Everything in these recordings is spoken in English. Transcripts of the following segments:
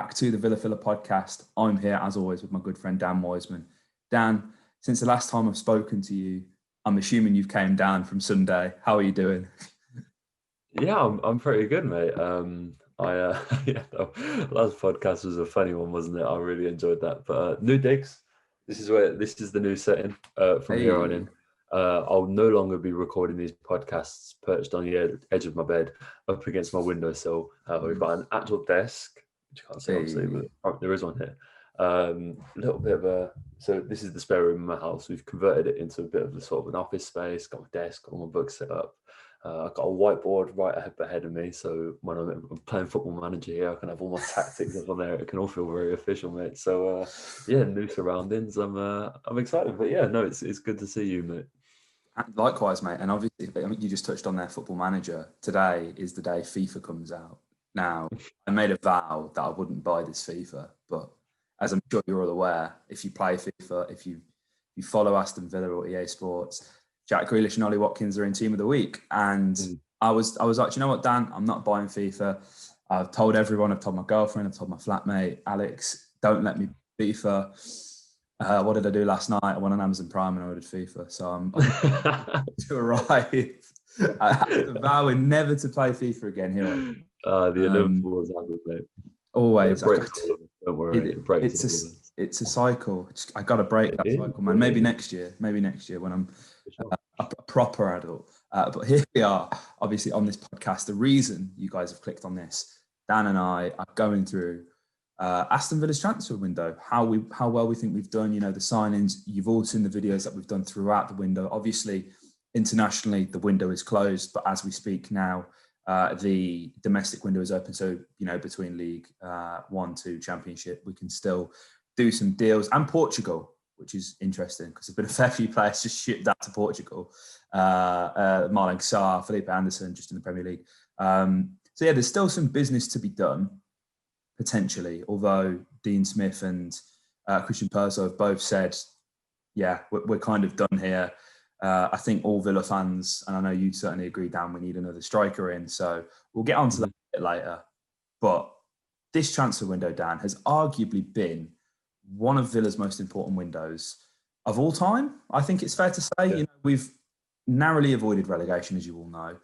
back to the Villa Filler podcast. I'm here, as always, with my good friend Dan Wiseman. Dan, since the last time I've spoken to you, I'm assuming you've came down from Sunday. How are you doing? Yeah, I'm pretty good, mate. Last podcast was a funny one, wasn't it? I really enjoyed that. But new digs. This is the new setting from here on Hey, in. I'll no longer be recording these podcasts perched on the edge of my bed, up against my windowsill. We've got an actual desk, which you can't see obviously, hey. but there is one here. A little bit of a so this is the spare room in my house. We've converted it into a bit of a sort of an office space. Got my desk, got all my books set up. I've got a whiteboard right ahead of me, so when I'm playing Football Manager here, I can have all my tactics up on there. It can all feel very official, mate. So yeah, new surroundings. I'm excited, but yeah, no, it's good to see you, mate. Likewise, mate. And obviously, I mean, you just touched on their Football Manager. Today is the day FIFA comes out. Now, I made a vow that I wouldn't buy this FIFA, but as I'm sure you're all aware, if you play FIFA, if you follow Aston Villa or EA Sports, Jack Grealish and Ollie Watkins are in Team of the Week. And I was like, you know what, Dan, I'm not buying FIFA. I've told everyone, I've told my girlfriend, I've told my flatmate, Alex, don't let me FIFA. What did I do last night? I went on Amazon Prime and I ordered FIFA. So I'm to arrive. I have to vow never to play FIFA again here. The inevitable has happened, mate. Always. It breaks all of us, don't worry. It breaks all of us. It's a cycle. I got to break that cycle, man. Maybe next year when I'm a proper adult. But here we are, obviously on this podcast. The reason you guys have clicked on this, Dan and I are going through Aston Villa's transfer window, how well we think we've done, the signings. You've all seen the videos that we've done throughout the window. Obviously, internationally, the window is closed, but as we speak now, the domestic window is open. So, between League 1, 2, Championship, we can still do some deals. And Portugal, which is interesting because there's been a fair few players just shipped out to Portugal. Marlon Sarr, Felipe Anderson, just in the Premier League. So, yeah, there's still some business to be done, potentially, although Dean Smith and Christian Perso have both said, yeah, we're kind of done here. I think all Villa fans, and I know you certainly agree, Dan, we need another striker in. So we'll get onto that a bit later. But this transfer window, Dan, has arguably been one of Villa's most important windows of all time. I think it's fair to say. Yeah. We've narrowly avoided relegation, as you all know.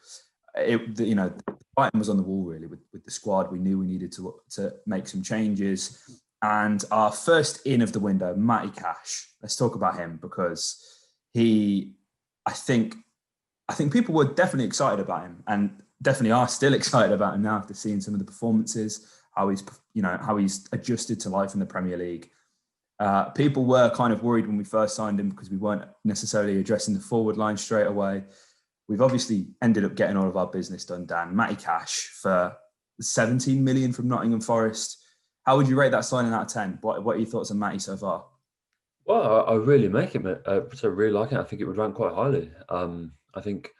The writing was on the wall, really, with the squad. We knew we needed to make some changes. And our first in of the window, Matty Cash. Let's talk about him because I think people were definitely excited about him and definitely are still excited about him now after seeing some of the performances, how he's adjusted to life in the Premier League. People were kind of worried when we first signed him because we weren't necessarily addressing the forward line straight away. We've obviously ended up getting all of our business done, Dan. Matty Cash for 17 million from Nottingham Forest. How would you rate that signing out of 10? What are your thoughts on Matty so far? Well, I really make it, mate. So I really like it. I think it would rank quite highly. I think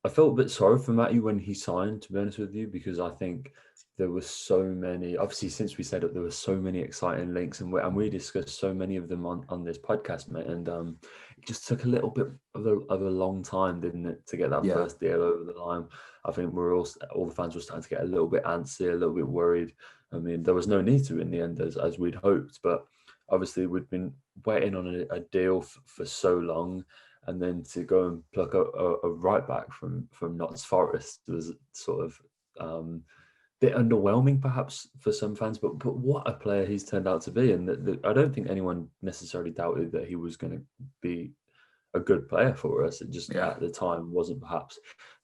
I felt a bit sorry for Matty when he signed, to be honest with you, because I think there were so many, obviously since we set up, there were so many exciting links and we discussed so many of them on this podcast, mate. And it just took a little bit of a long time, didn't it, to get that first deal over the line. I think all the fans were starting to get a little bit antsy, a little bit worried. I mean, there was no need to in the end as we'd hoped, but obviously we'd been waiting on a deal for so long. And then to go and pluck a right back from Notts Forest was sort of bit underwhelming, perhaps, for some fans. But what a player he's turned out to be, and I don't think anyone necessarily doubted that he was going to be a good player for us. It just at the time wasn't perhaps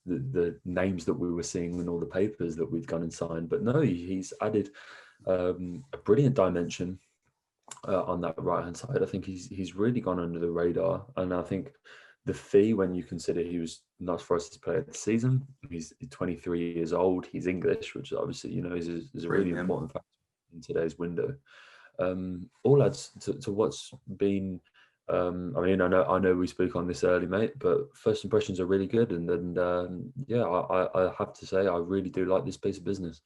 the names that we were seeing in all the papers that we'd gone and signed. But no, he's added a brilliant dimension on that right hand side. I think he's really gone under the radar, and I think the fee, when you consider he was not Forest's player of the season, he's 23 years old, he's English, which obviously is a really important factor in today's window. All adds to what's been. I mean, I know we speak on this early, mate, but first impressions are really good, and I have to say I really do like this piece of business.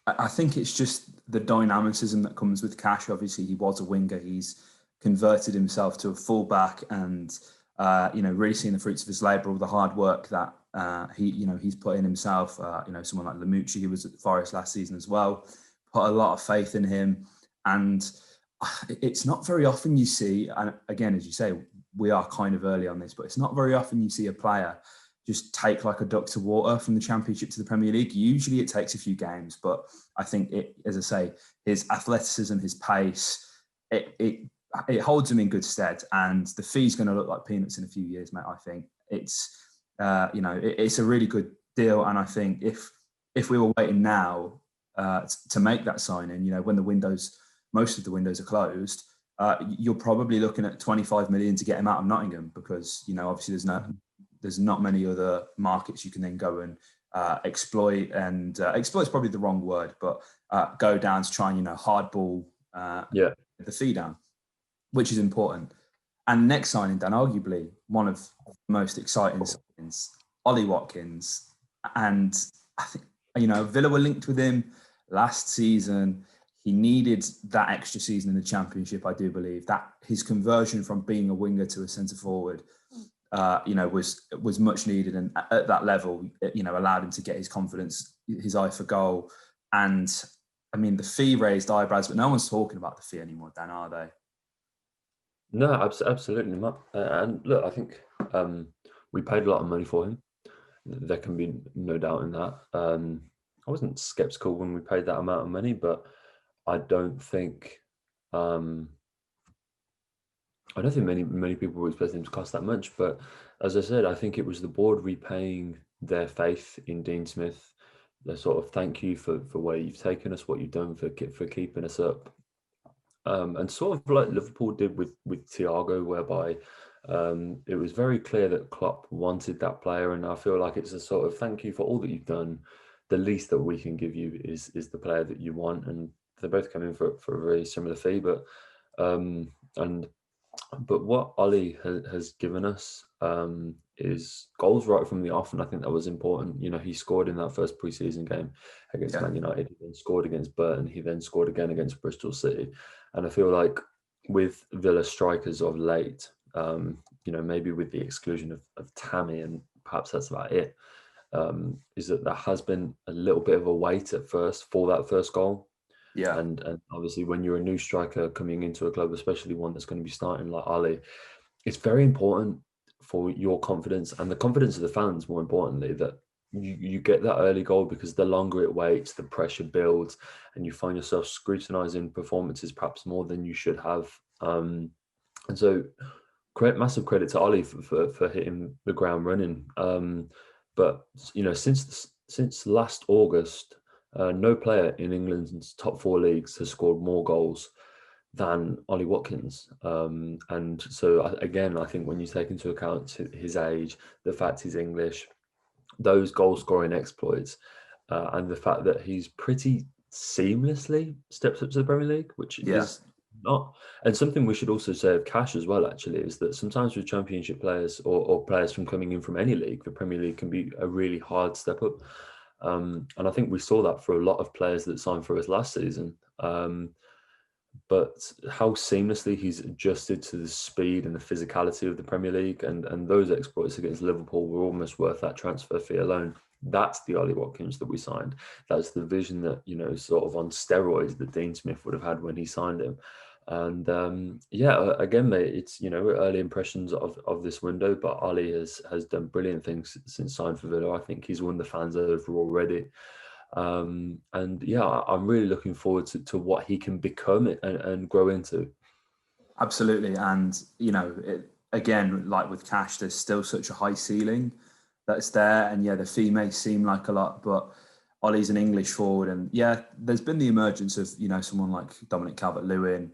I think it's just the dynamicism that comes with Cash. Obviously, he was a winger. He's converted himself to a fullback, and really seeing the fruits of his labour, all the hard work that he's put in himself. Someone like Lamucci, who was at Forest last season as well, put a lot of faith in him. And it's not very often you see, and again, as you say, we are kind of early on this, but it's not very often you see a player just take like a duck to water from the Championship to the Premier League. Usually it takes a few games, but I think it, as I say, his athleticism, his pace, it holds him in good stead. And the fee's going to look like peanuts in a few years, mate. I think it's, it's a really good deal. And I think if we were waiting now to make that signing, when most of the windows are closed, you're probably looking at 25 million to get him out of Nottingham, because obviously there's not many other markets you can then go and exploit, and exploit's probably the wrong word, but go down to try and hardball the fee down, which is important. And next signing, Dan, arguably one of the most exciting signings, Ollie Watkins. And I think Villa were linked with him last season. He needed that extra season in the Championship, I do believe. That his conversion from being a winger to a centre forward, was much needed, and at that level, allowed him to get his confidence, his eye for goal. And I mean, the fee raised eyebrows, but no one's talking about the fee anymore, Dan, are they? No, absolutely not. And look, I think we paid a lot of money for him. There can be no doubt in that. I wasn't skeptical when we paid that amount of money, but I don't think many people were expecting him to cost that much. But as I said, I think it was the board repaying their faith in Dean Smith. Their sort of thank you for where you've taken us, what you've done for keeping us up. And sort of like Liverpool did with Thiago, whereby it was very clear that Klopp wanted that player, and I feel like it's a sort of thank you for all that you've done. The least that we can give you is the player that you want, and they're both coming for a very similar fee. But what Ollie has given us is goals right from the off, and I think that was important. He scored in that first pre-season game against Man United. He then scored against Burton. He then scored again against Bristol City. And I feel like with Villa strikers of late, maybe with the exclusion of Tammy, and perhaps that's about it, is that there has been a little bit of a wait at first for that first goal. Yeah. And obviously when you're a new striker coming into a club, especially one that's going to be starting like Ali, it's very important for your confidence and the confidence of the fans, more importantly, that you get that early goal, because the longer it waits, the pressure builds, and you find yourself scrutinising performances perhaps more than you should have. And so massive credit to Ollie for hitting the ground running. But since last August, no player in England's top 4 leagues has scored more goals than Ollie Watkins. And so, again, I think when you take into account his age, the fact he's English, those goal-scoring exploits, and the fact that he's pretty seamlessly steps up to the Premier League, which is not... And something we should also say of Cash as well, actually, is that sometimes with Championship players or players from coming in from any league, the Premier League can be a really hard step up. And I think we saw that for a lot of players that signed for us last season. But how seamlessly he's adjusted to the speed and the physicality of the Premier League, and those exploits against Liverpool were almost worth that transfer fee alone. That's the Ollie Watkins that we signed. That's the vision that, sort of on steroids that Dean Smith would have had when he signed him. And again, mate, it's, early impressions of this window, but Ollie has done brilliant things since signed for Villa. I think he's won the fans over already. I'm really looking forward to what he can become and grow into. Absolutely. And, again, like with Cash, there's still such a high ceiling that's there. And the fee may seem like a lot, but Ollie's an English forward. And there's been the emergence of, someone like Dominic Calvert-Lewin,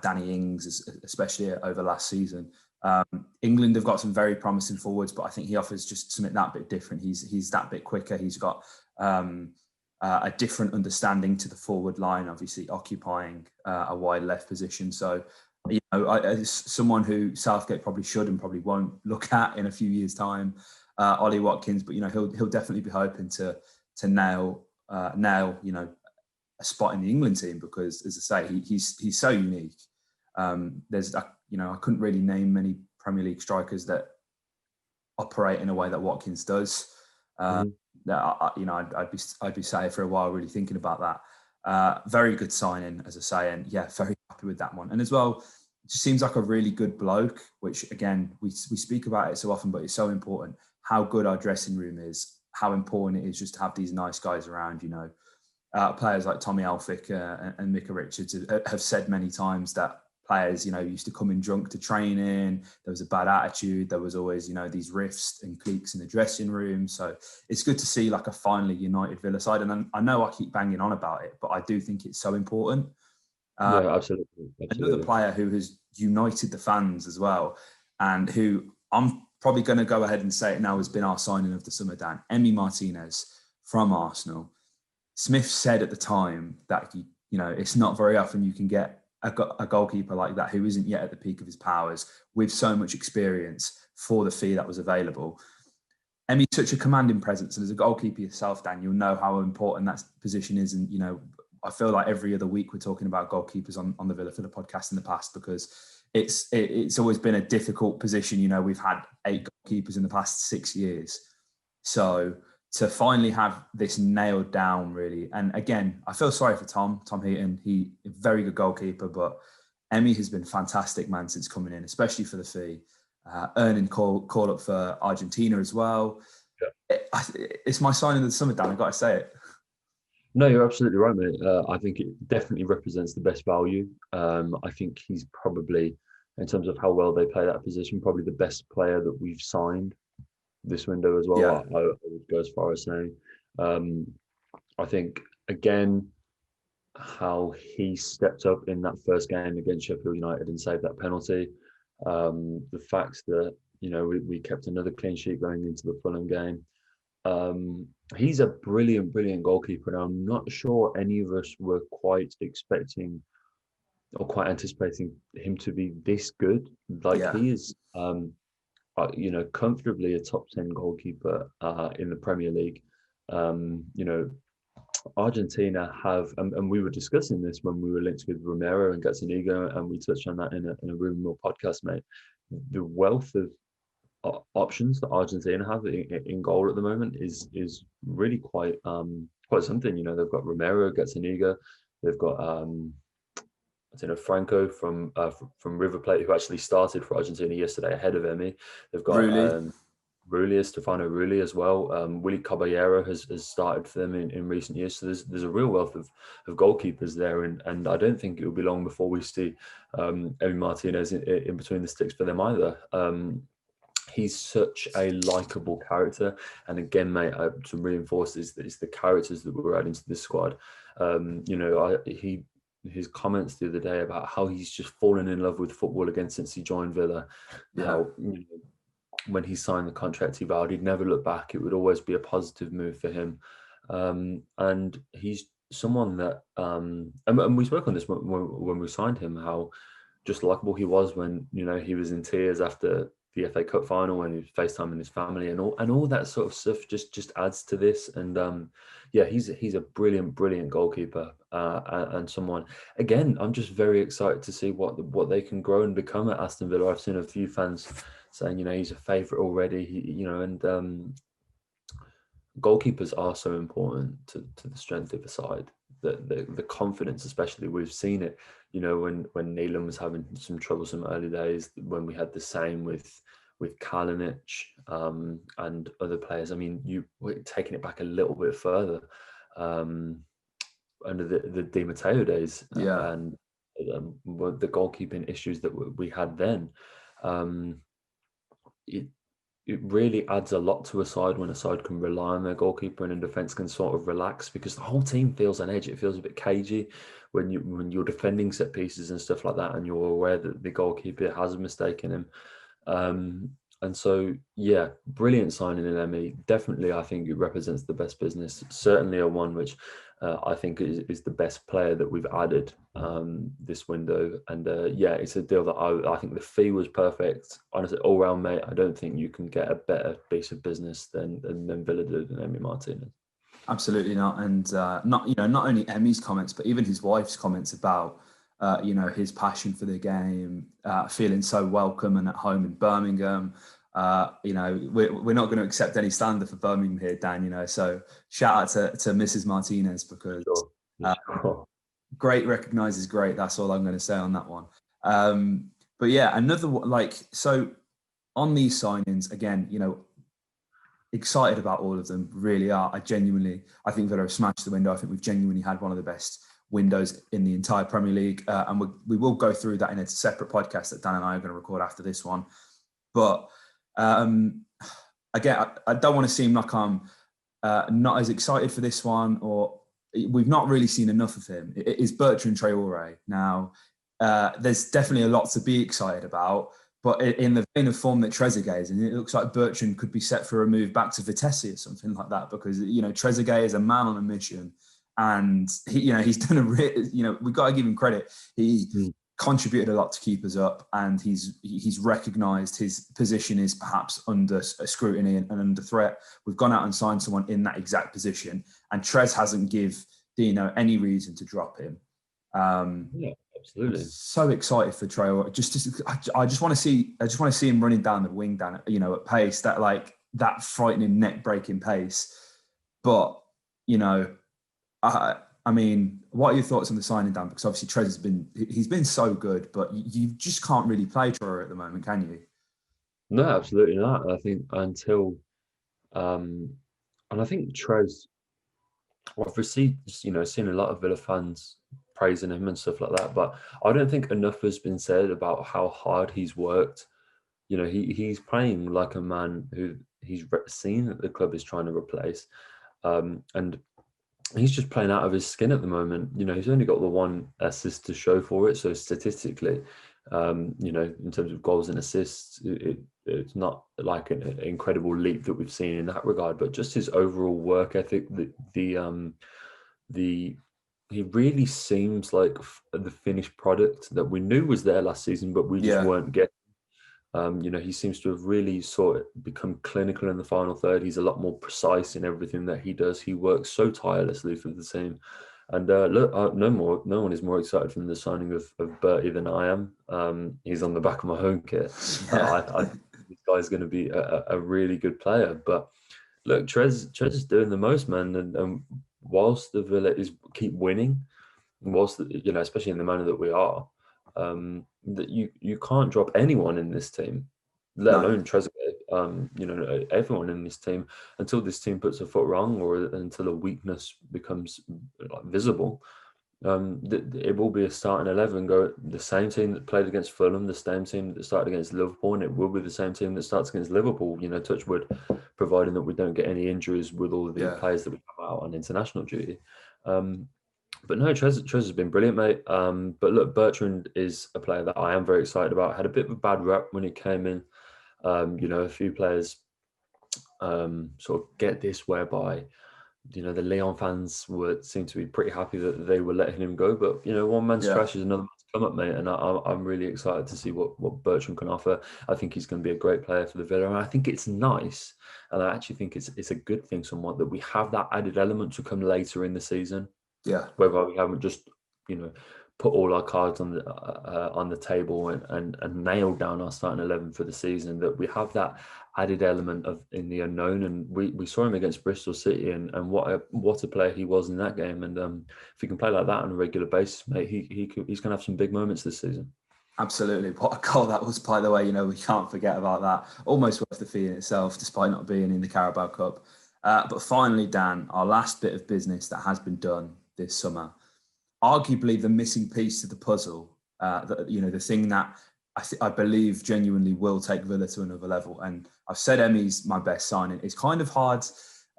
Danny Ings, especially over last season. England have got some very promising forwards, but I think he offers just something that bit different. He's that bit quicker. He's got a different understanding to the forward line, obviously occupying a wide left position. So, as someone who Southgate probably should and probably won't look at in a few years' time, Ollie Watkins, but he'll definitely be hoping to nail a spot in the England team, because, as I say, he's so unique. I couldn't really name many Premier League strikers that operate in a way that Watkins does. I'd be sat here for a while really thinking about that. Very good signing, as I say, and yeah, very happy with that one. And as well, it just seems like a really good bloke, which again, we speak about it so often, but it's so important how good our dressing room is, how important it is just to have these nice guys around, you know. Players like Tommy Elphick and Micah Richards have said many times that players, you know, used to come in drunk to training. There was a bad attitude. There was always, you know, these rifts and cliques in the dressing room. So it's good to see like a finally united Villa side. And I know I keep banging on about it, but I do think it's so important. Yeah, absolutely. Another player who has united the fans as well, and who I'm probably going to go ahead and say it now has been our signing of the summer, Dan, Emi Martinez from Arsenal. Smith said at the time that, you know, it's not very often you can get a goalkeeper like that who isn't yet at the peak of his powers with so much experience for the fee that was available. Emi's such a commanding presence, and as a goalkeeper yourself, Dan, you'll know how important that position is. And, you know, I feel like every other week we're talking about goalkeepers on the Villa for the podcast in the past, because it's always been a difficult position. You know, we've had 8 goalkeepers in the past 6 years. So to finally have this nailed down, really. And again, I feel sorry for Tom Heaton. He a very good goalkeeper, but Emi has been fantastic, man, since coming in, especially for the fee. Earning call up for Argentina as well. Yeah. It's my sign of the summer, Dan. I've got to say it. No, you're absolutely right, mate. I think it definitely represents the best value. I think he's probably, in terms of how well they play that position, probably the best player that we've signed this window as well. Yeah. I would go as far as saying. I think, again, how he stepped up in that first game against Sheffield United and saved that penalty. The fact that, you know, we kept another clean sheet going into the Fulham game. He's a brilliant goalkeeper, and I'm not sure any of us were quite expecting or quite anticipating him to be this good. Like, he is, you know, comfortably a top 10 goalkeeper in the Premier League. You know, Argentina have, and we were discussing this when we were linked with Romero and Gazzaniga, and we touched on that in a Room More podcast, mate. The wealth of options that Argentina have in goal at the moment is really quite something. You know, they've got Romero, Gazzaniga, they've got Franco from River Plate, who actually started for Argentina yesterday ahead of Emi. They've got Rulli, Stefano Rulli as well. Willy Caballero has started for them in recent years. So there's a real wealth of goalkeepers there, and I don't think it will be long before we see Emi Martinez in between the sticks for them either. He's such a likable character, and again, mate, to reinforce is the characters that we're adding to this squad. You know, his comments the other day about how he's just fallen in love with football again since he joined Villa. Yeah. How, you know, when he signed the contract, he vowed he'd never look back. It would always be a positive move for him, and he's someone that, and we spoke on this when we signed him, how just likable he was when, you know, he was in tears after the FA Cup final and he was FaceTiming his family and all that sort of stuff just adds to this. And yeah, he's a brilliant goalkeeper, and someone, again, I'm just very excited to see what they can grow and become at Aston Villa. I've seen a few fans saying, you know, he's a favourite already, you know, and goalkeepers are so important to the strength of the side. The confidence, especially, we've seen it, you know, when Neelan was having some troublesome early days, when we had the same with Kalinic and other players. I mean, we're taking it back a little bit further under the Di Matteo days, and the goalkeeping issues that we had then. It really adds a lot to a side when a side can rely on their goalkeeper and in defence can sort of relax, because the whole team feels on edge. It feels a bit cagey when you're defending set pieces and stuff like that, and you're aware that the goalkeeper has a mistake in him. And so, yeah, brilliant signing in Emi. Definitely, I think it represents the best business. Certainly a one which I think is the best player that we've added this window. And yeah, it's a deal that I think the fee was perfect. Honestly, all round, mate, I don't think you can get a better piece of business than Villa did and Emi Martinez. Absolutely not. And not only Emi's comments, but even his wife's comments about you know, his passion for the game, feeling so welcome and at home in Birmingham. You know, we're not going to accept any slander for Birmingham here, Dan, you know, so shout out to Mrs. Martinez, because Sure. Great recognises great. That's all I'm going to say on that one. But yeah, another one, like, so on these signings, again, you know, excited about all of them, really are. I think Villa have smashed the window. I think we've genuinely had one of the best windows in the entire Premier League. And we will go through that in a separate podcast that Dan and I are going to record after this one. But again, I don't want to seem like I'm not as excited for this one, or we've not really seen enough of him. It is Bertrand Traore. Now, there's definitely a lot to be excited about, but in the vein of form that Trezeguet is, and it looks like Bertrand could be set for a move back to Vitesse or something like that, because, you know, Trezeguet is a man on a mission, and he's done we've got to give him credit. He contributed a lot to keep us up, and he's recognised his position is perhaps under scrutiny and under threat. We've gone out and signed someone in that exact position, and Trez hasn't give Dino any reason to drop him. Yeah, absolutely. So excited for Traore. I just want to see him running down the wing, down at pace, that frightening neck breaking pace. But I mean, what are your thoughts on the signing, Dan? Because obviously he's been so good, but you just can't really play Traore at the moment, can you? No, absolutely not. I think until, and I think Trez, I've received, seen a lot of Villa fans praising him and stuff like that, but I don't think enough has been said about how hard he's worked. He's playing like a man who he's seen that the club is trying to replace, and he's just playing out of his skin at the moment. He's only got the one assist to show for it. So statistically, in terms of goals and assists, it's not like an incredible leap that we've seen in that regard. But just his overall work ethic, he really seems like the finished product that we knew was there last season, but we just weren't getting. He seems to have really sort of become clinical in the final third. He's a lot more precise in everything that he does. He works so tirelessly for the team. And no one is more excited from the signing of Bertie than I am. He's on the back of my home kit. I think this guy's going to be a really good player. But look, Trez is doing the most, man. And whilst the Villa keep winning, whilst especially in the manner that we are, that you can't drop anyone in this team, let alone Trezeguet. Everyone in this team, until this team puts a foot wrong or until a weakness becomes visible. It will be a starting 11. Go the same team that played against Fulham, the same team that started against Liverpool, and it will be the same team that starts against Liverpool. Touch wood, providing that we don't get any injuries with all of the players that we have out on international duty. But no, Trez has been brilliant, mate. But look, Bertrand is a player that I am very excited about. Had a bit of a bad rep when he came in. A few players sort of get this whereby, the Lyon fans seem to be pretty happy that they were letting him go. But, one man's trash is another man's come up, mate. And I'm really excited to see what Bertrand can offer. I think he's going to be a great player for the Villa. And I think it's nice. And I actually think it's a good thing somewhat that we have that added element to come later in the season. Yeah. Whether we haven't just, put all our cards on the table and nailed down our starting 11 for the season, that we have that added element of in the unknown. And we saw him against Bristol City and what a player he was in that game. And if he can play like that on a regular basis, mate, he's going to have some big moments this season. Absolutely. What a goal that was, by the way. We can't forget about that. Almost worth the fee in itself, despite not being in the Carabao Cup. But finally, Dan, our last bit of business that has been done this summer, arguably the missing piece to the puzzle, the thing that I believe genuinely will take Villa to another level. And I've said Emmy's my best signing. It's kind of hard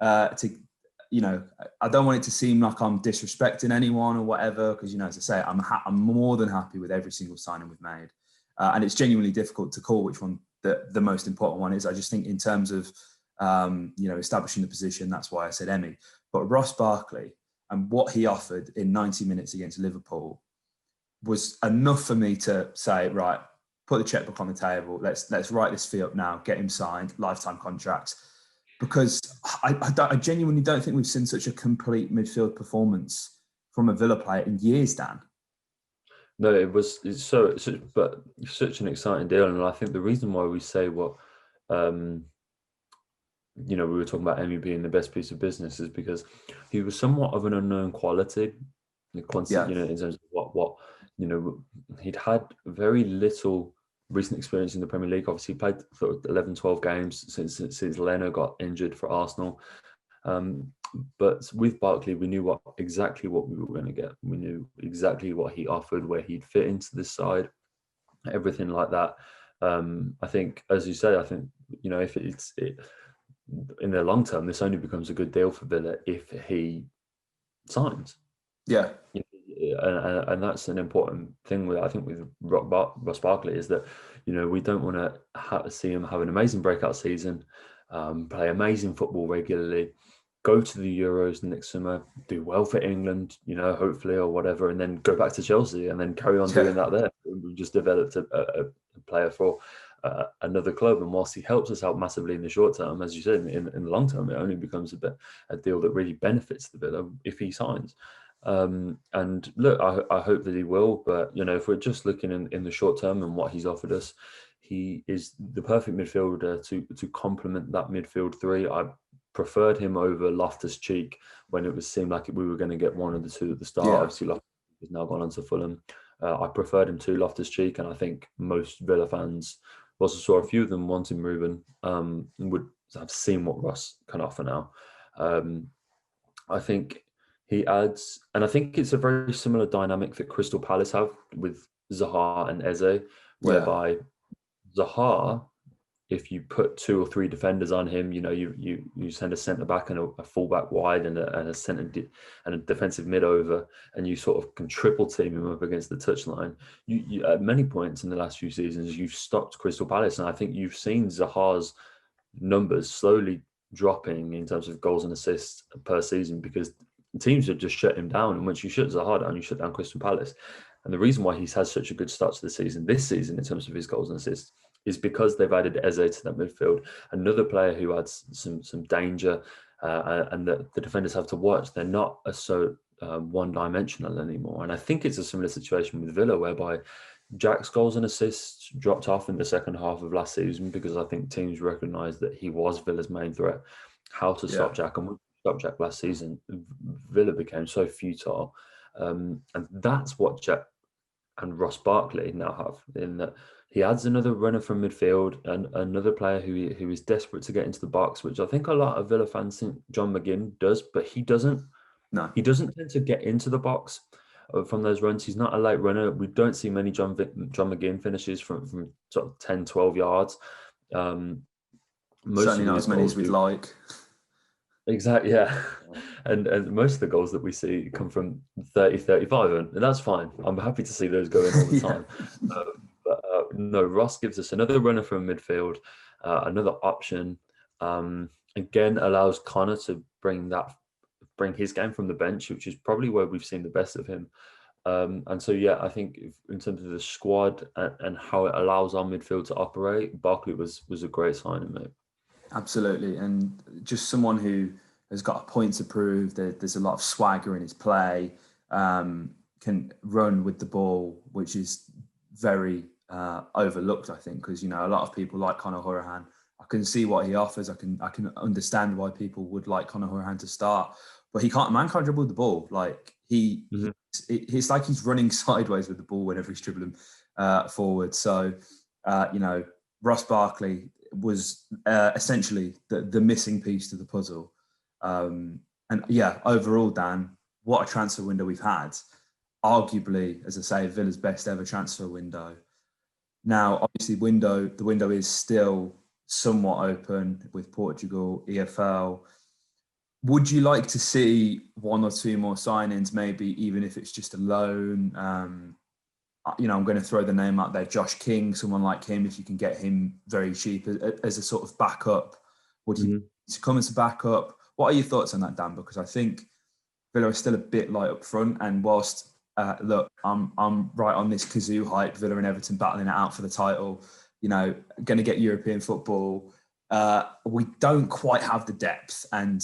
to, I don't want it to seem like I'm disrespecting anyone or whatever, because, as I say, I'm more than happy with every single signing we've made. And it's genuinely difficult to call which one the most important one is. I just think in terms of, establishing the position, that's why I said Emmy. But Ross Barkley and what he offered in 90 minutes against Liverpool was enough for me to say, right, put the checkbook on the table. Let's write this fee up now, get him signed, lifetime contracts. Because I genuinely don't think we've seen such a complete midfield performance from a Villa player in years, Dan. No, it's such an exciting deal. And I think the reason why we say what, we were talking about Emmy being the best piece of business is because he was somewhat of an unknown quality Yeah. in terms of what he'd had very little recent experience in the Premier League. Obviously, he played for 11, 12 games since Leno got injured for Arsenal. But with Barkley, we knew exactly what we were going to get. We knew exactly what he offered, where he'd fit into this side, everything like that. I think, as you say, if it's in the long term, this only becomes a good deal for Villa if he signs. Yeah. And that's an important thing with Ross Barkley, is that we don't want to see him have an amazing breakout season, play amazing football regularly, go to the Euros next summer, do well for England, hopefully, or whatever, and then go back to Chelsea and then carry on doing that there. We've just developed a player for another club, and whilst he helps us out massively in the short term, as you said, in the long term, it only becomes a deal that really benefits the Villa if he signs. And look, I hope that he will, but if we're just looking in the short term and what he's offered us, he is the perfect midfielder to complement that midfield three. I preferred him over Loftus-Cheek when it seemed like we were going to get one of the two at the start. Yeah. Obviously, Loftus has now gone on to Fulham. I preferred him to Loftus-Cheek, and I think most Villa fans, also saw a few of them wanting Ruben, would have seen what Ross can offer now. I think he adds, and I think it's a very similar dynamic that Crystal Palace have with Zaha and Eze, whereby Zaha, if you put 2 or 3 defenders on him, you send a centre back and a full back wide and a centre and a defensive mid over, and you sort of can triple team him up against the touchline. You at many points in the last few seasons, you've stopped Crystal Palace, and I think you've seen Zaha's numbers slowly dropping in terms of goals and assists per season, because teams have just shut him down. And once you shut Zaha down, you shut down Crystal Palace. And the reason why he's had such a good start to the season this season in terms of his goals and assists is because they've added Eze to that midfield, another player who adds some danger, and the defenders have to watch. They're not so one-dimensional anymore. And I think it's a similar situation with Villa, whereby Jack's goals and assists dropped off in the second half of last season because I think teams recognised that he was Villa's main threat. How to stop Jack, and when we stopped Jack last season, Villa became so futile. And that's what Jack and Ross Barkley now have, in that he adds another runner from midfield and another player who is desperate to get into the box, which I think a lot of Villa fans think John McGinn does, but he doesn't. No, he doesn't tend to get into the box from those runs. He's not a late runner. We don't see many John McGinn finishes from sort of 10, 12 yards. Certainly not as many as we'd like. Exactly, yeah. And most of the goals that we see come from 30, 35, and that's fine. I'm happy to see those going all the time. No, Ross gives us another runner from midfield, another option. Again, allows Connor to bring his game from the bench, which is probably where we've seen the best of him. And so, I think in terms of the squad and how it allows our midfield to operate, Barkley was a great signing, mate. Absolutely, and just someone who has got a point to prove. There's a lot of swagger in his play, can run with the ball, which is very overlooked, I think, because a lot of people like Conor Hourihane. I can see what he offers. I can understand why people would like Conor Hourihane to start, but man can't dribble the ball. Like it's like he's running sideways with the ball whenever he's dribbling forward. So Ross Barkley was essentially the missing piece to the puzzle. Overall, Dan, what a transfer window we've had. Arguably, as I say, Villa's best ever transfer window. Now, obviously, the window is still somewhat open with Portugal, EFL. Would you like to see 1 or 2 more signings, maybe even if it's just a loan? I'm going to throw the name out there, Josh King, someone like him, if you can get him very cheap as a sort of backup. Would you come as a backup? What are your thoughts on that, Dan? Because I think Villa is still a bit light up front, and whilst I'm right on this Kazoo hype, Villa and Everton battling it out for the title, going to get European football. We don't quite have the depth, and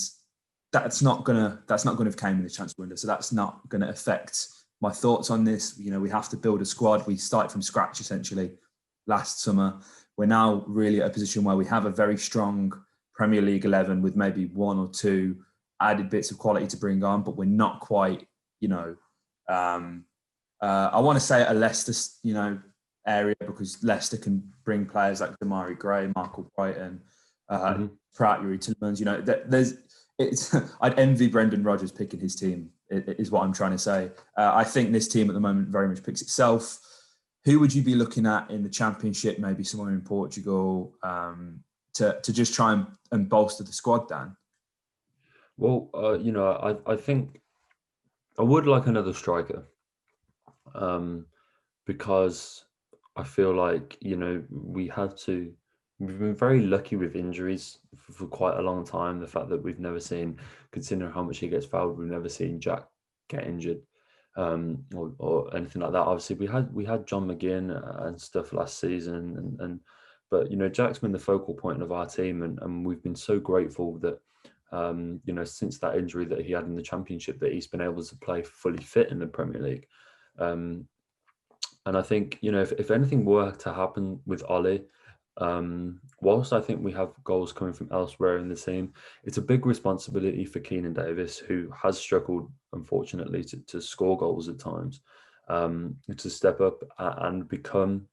that's not gonna have came in the transfer window. So that's not going to affect my thoughts on this. We have to build a squad. We started from scratch essentially last summer. We're now really at a position where we have a very strong Premier League 11 with maybe 1 or 2 added bits of quality to bring on, but we're not quite, I want to say a Leicester, area, because Leicester can bring players like Demarai Gray, Michael Brighton, Pratt, Yuri Tillemans. I'd envy Brendan Rodgers picking his team, is what I'm trying to say. I think this team at the moment very much picks itself. Who would you be looking at in the Championship, maybe somewhere in Portugal, to just try and bolster the squad, Dan? Well, I think I would like another striker, because I feel like, we've been very lucky with injuries for quite a long time. The fact that we've never seen, considering how much he gets fouled, we've never seen Jack get injured, or anything like that. Obviously, we had John McGinn and stuff last season, but Jack's been the focal point of our team, and we've been so grateful that since that injury that he had in the Championship, that he's been able to play fully fit in the Premier League. And I think, if anything were to happen with Ollie, whilst I think we have goals coming from elsewhere in the team, it's a big responsibility for Keinan Davis, who has struggled, unfortunately, to score goals at times, to step up and become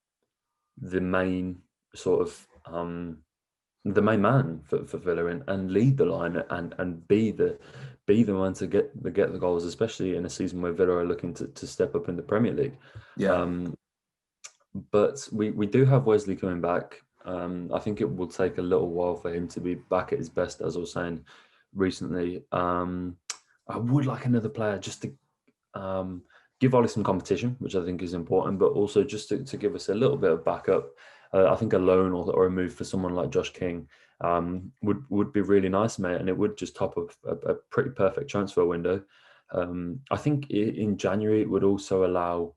the main the main man for Villa, and lead the line and be the one to get the goals, especially in a season where Villa are looking to step up in the Premier League. Yeah. But we do have Wesley coming back. I think it will take a little while for him to be back at his best, as I was saying recently. I would like another player just to give Ollie some competition, which I think is important, but also just to give us a little bit of backup. I think a loan or a move for someone like Josh King would be really nice, mate, and it would just top up a pretty perfect transfer window. I think in January it would also allow,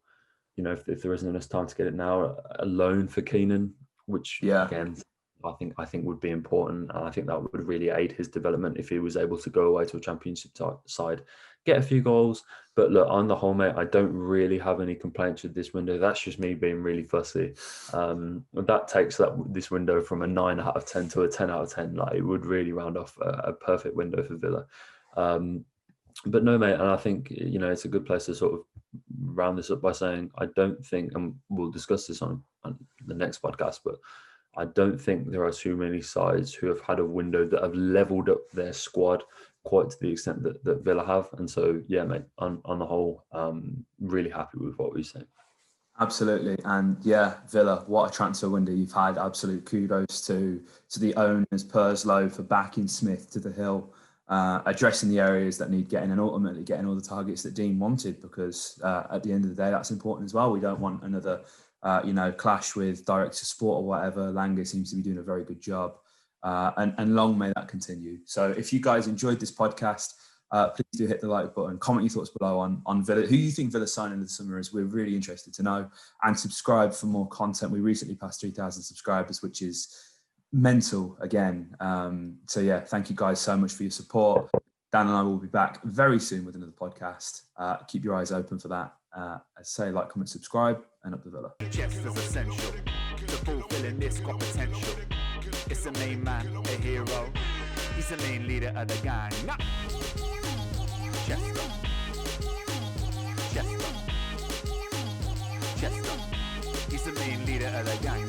if there isn't enough time to get it now, a loan for Keinan, which again I think would be important, and I think that would really aid his development if he was able to go away to a Championship side, get a few goals. But look, on the whole, mate, I don't really have any complaints with this window. That's just me being really fussy. That takes this window from a 9 out of 10 to a 10 out of 10. Like, it would really round off a perfect window for Villa. But no, mate, and I think, it's a good place to sort of round this up by saying I don't think, and we'll discuss this on the next podcast, but I don't think there are too many sides who have had a window that have levelled up their squad quite to the extent that Villa have. And so, yeah, mate, on the whole, really happy with what we've seen. Absolutely. And yeah, Villa, what a transfer window you've had. Absolute kudos to the owners, Purslow, for backing Smith to the hill, addressing the areas that need getting, and ultimately getting all the targets that Dean wanted, because at the end of the day, that's important as well. We don't want another clash with Director Sport or whatever. Langer seems to be doing a very good job. And long may that continue. So if you guys enjoyed this podcast, please do hit the like button, comment your thoughts below on Villa, who you think Villa signing in the summer is. We're really interested to know, and subscribe for more content. We recently passed 3,000 subscribers, which is mental again. So yeah, thank you guys so much for your support. Dan and I will be back very soon with another podcast. Keep your eyes open for that. Say like, comment, subscribe, and up the Villa. Just as essential to fulfilling this got potential. It's the main man, a hero. He's the main leader of the gang. Chester. He's the main leader of the gang.